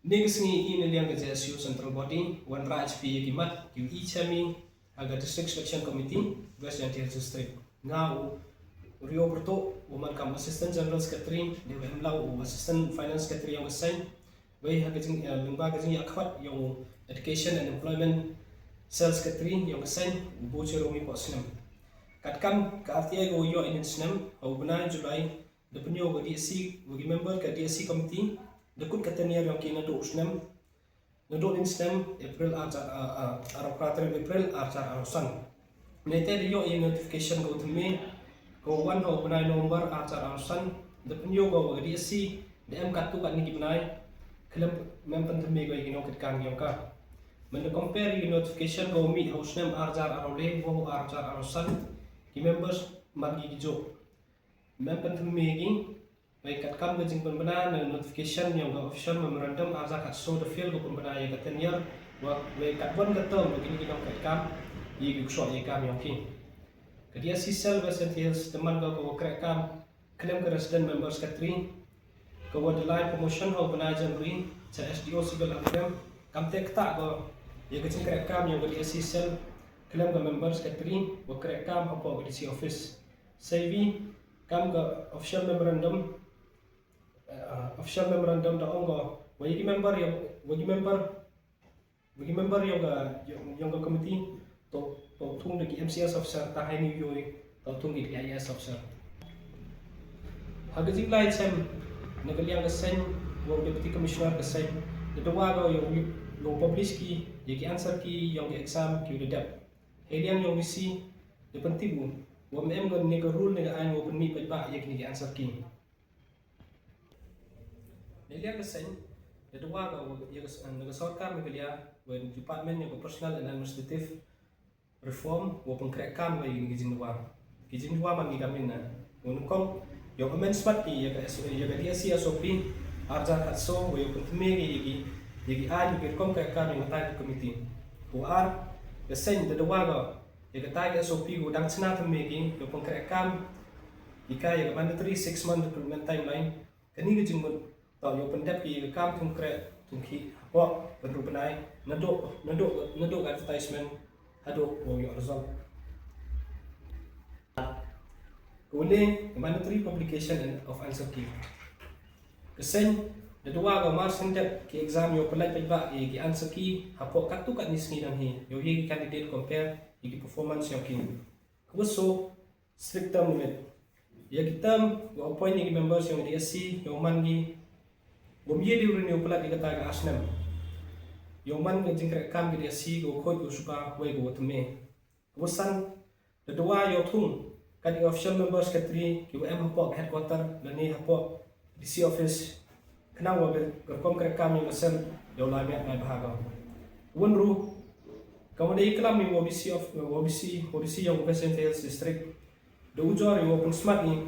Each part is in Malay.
Next sngi in the JSU central body, one right P Gimat, QE Chami, Aga District Selection Committee, West Jaintia District. Now, Rio Berto, woman come Assistant General Secretary, they were Lau, Assistant Finance Secretary yang assign, way Hagazing Lumbagazing Yakwat, yung Education and Employment Sales Secretary yang assign, Boche Romi Posnam. Katkam, Katia go yo in Snam, Obana July, the Punyo DSC, we remember DSC Committee. Dekut katanya yang kini naduk Snam, naduk in Snam April April arusan. Nanti dia yang notification go to me, go one ho benai nomor arusan. Depenyo go bagi DSC, DM katu kat ni benai, kelam mempen to me go yang kita kan yang ka. Menda compare yang notification go meet ho Snam arule, go arusan. Ki members magi gijo. Mempen to me gini. Baik kat kam gajing pembenar notification yang official memorandum arza kat so the field go pembenar yang kat year baik kat bon gatom begini kita kat kam ye gusok ye kam yang kin kedia sisal West Jaintia teman go krek kam claim ke resident members kat 3 go the line promotion ho benar January SDO civil agreement kam tek tak go ye gajing krek kam yang kedia sisal claim ke members kat 3 go krek kam Hapoh DSC office CV kam ke official memorandum da ongo wagi member yang committee to tung de MCS officer ta hai ni yoi to tung de IS officer hagajing lai sem nagaliang ka sen wo deputy commissioner ka sen de dawa go yung publish ki ye answer ki yung exam ki de dap heliang yung misi de pentibu wo mem go ne go rule ne ga an wo pynmih pa ye ki answer ki Nelia kesan, itu dua kau yang sorkar megalia, when department yang personal and administrative reform, walaupun kerekam bagi gijin dua mandi kami na, unukong yang amendment ki yang DSC SOP, arja katso, walaupun tumi yang ai berkom kerekam yang tahu komite, buar kesan itu dua kau yang tahu SOP udang cina tumi ki, walaupun kerekam, jika yang mandatory 6 month implement timeline, kini gijin tau yo pendap ki kam tung krek tung ki Hapoh benru benai naduk advertisement haduk wo yo result kune mandatory publication of answer key kesen de dua go mas sendap ki exam yo pelai peba ki answer key Hapoh katu kat ni sngi dan hi yo hi candidate compare ki performance yo ki kuso strict term limit ya kita go appoint ni members yang DSC yo mangi Bumye di renew pula di kata ke Asnam. Yang man ngejing rekam ke DSC go kod go suka way go teme. Kemudian kedua yo tung kadi official members ke 3 QM Hapoh headquarter dan ni Hapoh DSC office kena wa berkom rekam yang sen yo lami ai bahaga. Wonru kemudian iklam ni OBC yang West Jaintia district. Do ujor yo pun smart ni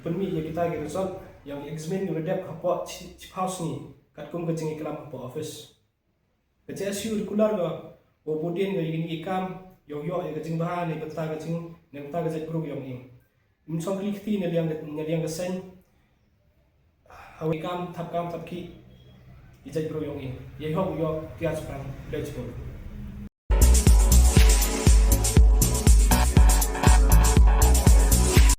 pynmih yang kita ke result yang examine ni redap Hapoh chief house ni kat kum kecing iklam Hapoh office ke JSU regular ga wo bodin ga ini ikam yo ya kecing bahan ni kata kecing nem ta ga group yang ini song klik ti ni yang ga sen hawi kam tap ki ijai group yang ini ye ho yo tias pan